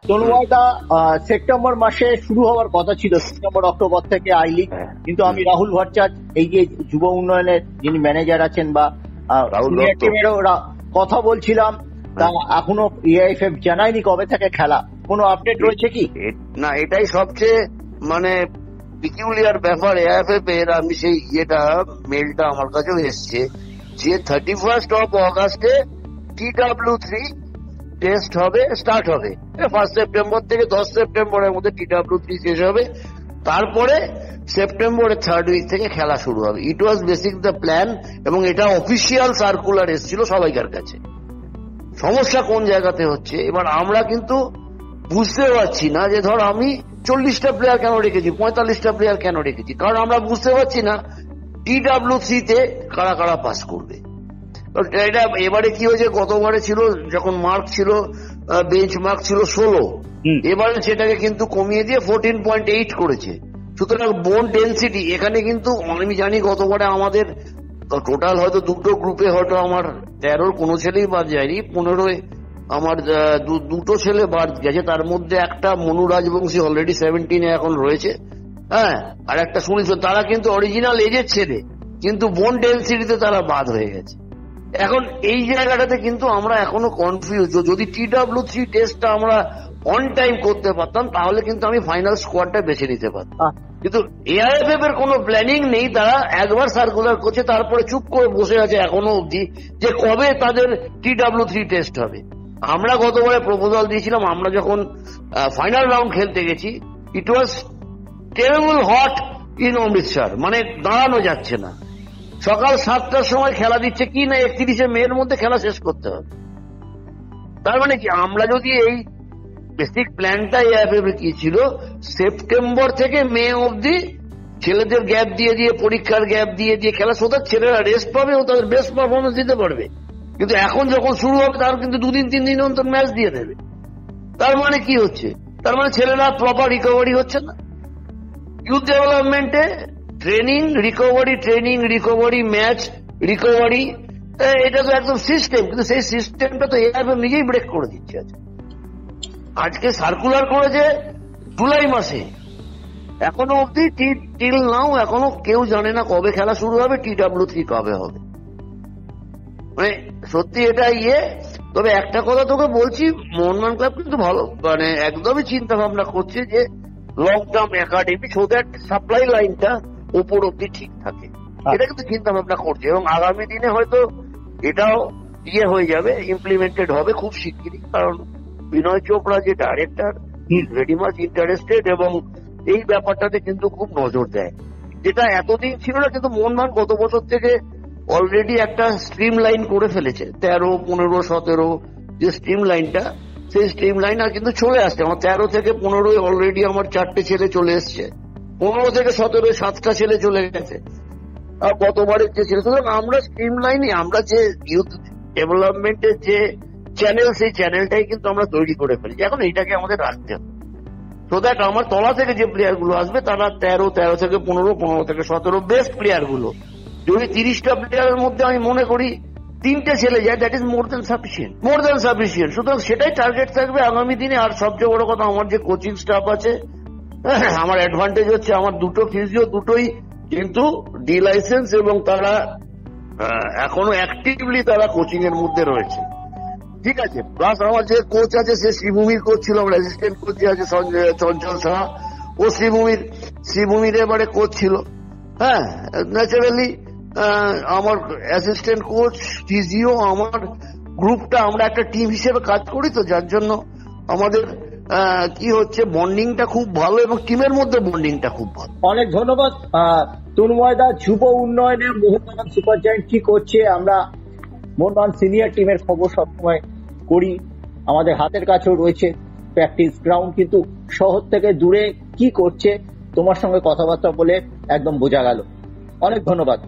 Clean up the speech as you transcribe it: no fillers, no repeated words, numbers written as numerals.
তনুয়াদা, September মাসে শুরু হওয়ার কথা ছিল, সেপ্টেম্বর অক্টোবর থেকে আই লিগ, কিন্তু আমি রাহুল ভট্টাচার্য, এই যে যুব উন্নয়নের যিনি ম্যানেজার আছেন বা সিনিয়র টিমেরও কথা বলছিলাম, তা এখনো এআইএফএফ জানায়নি কবে থেকে খেলা, কোনো আপডেট রয়েছে কি? না, এটাই সবচেয়ে মানে পিকিউলিয়ার ব্যাপার এআইএফএফ এর। আমি সেই মেলটা আমার কাছেও এসছে যে 31 অগাস্টে TW3 টেস্ট হবে, স্টার্ট হবে 1 সেপ্টেম্বর থেকে 10 সেপ্টেম্বরের মধ্যে TW3 শেষ হবে, তারপরে সেপ্টেম্বরের 3rd উইক থেকে খেলা শুরু হবে। ইট ওয়াজ বেসিক দ্য প্ল্যান, এবং এটা অফিসিয়াল সার্কুলার এসেছিল সবাইকার কাছে। সমস্যা কোন জায়গাতে হচ্ছে, এবার আমরা কিন্তু বুঝতে পারছি না যে ধর আমি 40টা প্লেয়ার কেন রেখেছি, 45টা প্লেয়ার কেন রেখেছি, কারণ আমরা বুঝতে পারছি না TW3 তে কারা কারা পাস করবে। এটা এবারে কি হয়েছে, গতবারে ছিল যখন মার্ক ছিল, বেঞ্চ মার্ক ছিল 16, এবারে সেটাকে কিন্তু কমিয়ে দিয়ে 14.8 করেছে। সুতরাং বোন ডেন্সিটি এখানে কিন্তু, আমি জানি গতবারে আমাদের টোটাল হয়তো দুটো গ্রুপে হয়তো আমার 13 কোনো ছেলেই বাদ যায়নি, 15 আমার দুটো ছেলে বাদ গেছে, তার মধ্যে একটা মনু রাজবংশী অলরেডি 17 এখন রয়েছে, হ্যাঁ, আর একটা শুনিস, তারা কিন্তু অরিজিনাল এজের ছেলে, কিন্তু বোন ডেন্সিটিতে তারা বাদ হয়ে গেছে। এখন এই জায়গাটাতে কিন্তু আমরা এখনো কনফিউজ। যদি TW3 টেস্টটা আমরা অন টাইম করতে পারতাম তাহলে কিন্তু আমি ফাইনাল স্কোয়াডটা বেছে নিতে পারতাম, কিন্তু এআইএফএফ এর কোনো প্ল্যানিং নেই। তারা একবার সার্কুলার করছে, তারপরে চুপ করে বসে আছে এখনো অবধি যে কবে তাদের TW3 টেস্ট হবে। আমরা গতবারে প্রপোজাল দিয়েছিলাম, আমরা যখন ফাইনাল রাউন্ড খেলতে গেছি, ইট ওয়াজ টেরিবল হট ইন অমৃতসর, মানে দাঁড়ানো যাচ্ছে না। সকাল 7টার সময় খেলা দিচ্ছে কি না 31শে মের মধ্যে খেলা শেষ করতে হবে। তার মানে কি, আমরা যদি এই বেসিক প্ল্যানটা এআইএফএফ কি ছিল, সেপ্টেম্বর থেকে মে অবধি ছেলেদের গ্যাপ দিয়ে দিয়ে, পরীক্ষার গ্যাপ দিয়ে দিয়ে খেলা, সোতার ছেলেরা রেস্ট পাবে ও তাদের বেস্ট পারফরমেন্স দিতে পারবে। কিন্তু এখন যখন শুরু হবে তার কিন্তু 2-3 দিন অন্তর ম্যাচ দিয়ে দেবে। তার মানে কি হচ্ছে, তার মানে ছেলেরা প্রপার রিকভারি হচ্ছে না। ইউথ ডেভেলপমেন্টে ট্রেনিং রিকভারি ম্যাচ রিকভারি, এটা তো একদম সিস্টেম, কিন্তু সেই সিস্টেমটা তো এআইএফএফ নিজেই ব্রেক করে দিচ্ছে। আজকে সার্কুলার করেছে জুলাই মাসে, এখনো অব্দি টিল নাও এখনো কেউ জানে না কবে খেলা শুরু হবে, TW3 কবে হবে। মানে সত্যি এটা তবে একটা কথা তোকে বলছি, মোহনবাগান ক্লাব কিন্তু ভালো, মানে একদমই চিন্তা ভাবনা করছে যে long term academy, so that supply লাইনটা উপর অব্দি ঠিক থাকে, এটা কিন্তু চিন্তা ভাবনা করছে। এবং আগামী দিনে হয়তো এটাও হয়ে যাবে, ইমপ্লিমেন্টেড হবে খুব শিগগিরই, কারণ বিনয় চোপড়া যে ডাইরেক্টর, ভেরি মাচ ইন্টারেস্টেড এবং এই ব্যাপারটাতে কিন্তু খুব নজর দেয়, যেটা এতদিন ছিল না। কিন্তু মোহনবাগান গত বছর থেকে অলরেডি একটা স্ট্রিম লাইন করে ফেলেছে, 13, 15, 17 যে স্ট্রিম লাইনটা, সেই স্ট্রিম লাইন আর কিন্তু চলে আসছে। আমার 13 থেকে 15 অলরেডি আমার 4টে ছেলে চলে এসছে, 15 থেকে 17 7টা ছেলে চলে গেছে, আর গতবারের যে ছেলে। সুতরাং আমরা স্ট্রিম লাইনে, আমরা যে ইউথ ডেভেলপমেন্টের যে চ্যানেল, সেই চ্যানেলটাই কিন্তু আমরা তৈরি করে ফেলেছি। এখন এইটাকে আমাদের রাখতে হবে, সো দ্যাট আমার তলা থেকে যে প্লেয়ার গুলো আসবে তারা 13 থেকে 15 থেকে 17 বেস্ট প্লেয়ার গুলো, যদি 30টা প্লেয়ারের মধ্যে আমি মনে করি 3টে ছেলে যায়, that is more than sufficient. সুতরাং সেটাই টার্গেট থাকবে আগামী দিনে। আর সবচেয়ে বড় কথা, আমার যে কোচিং স্টাফ আছে, আমার অ্যাডভান্টেজ হচ্ছে আমার দুটো ফিজিও, দুটোই কিন্তু ডি লাইসেন্স, এবং তারা এখনো অ্যাক্টিভলি তারা কোচিং এর মধ্যে রয়েছে, ঠিক আছে। প্লাস আমার যে কোচ আছে, সে শ্রীভূমির কোচ ছিল, আমার অ্যাসিস্ট্যান্ট কোচ যে আছে চঞ্চল সাহা, ও শ্রীভূমির এবারে কোচ ছিল। হ্যাঁ, ন্যাচারালি আমার অ্যাসিস্ট্যান্ট কোচ, ফিজিও, আমার গ্রুপটা, আমরা একটা টিম হিসেবে কাজ করি, তো যার জন্য আমাদের কি হচ্ছে, বন্ডিংটা খুব ভালো এবং টিমের মধ্যে বন্ডিংটা খুব ভালো। অনেক ধন্যবাদ তন্ময়দা। যুব উন্নয়নের মোহনবাগান সুপার জায়ান্ট কি করছে, আমরা মোহনবাগান সিনিয়র টিমের খবর সবসময় করি, আমাদের হাতের কাছেও রয়েছে প্র্যাকটিস গ্রাউন্ড, কিন্তু শহর থেকে দূরে কি করছে তোমার সঙ্গে কথাবার্তা বলে একদম বোঝা গেল। অনেক ধন্যবাদ।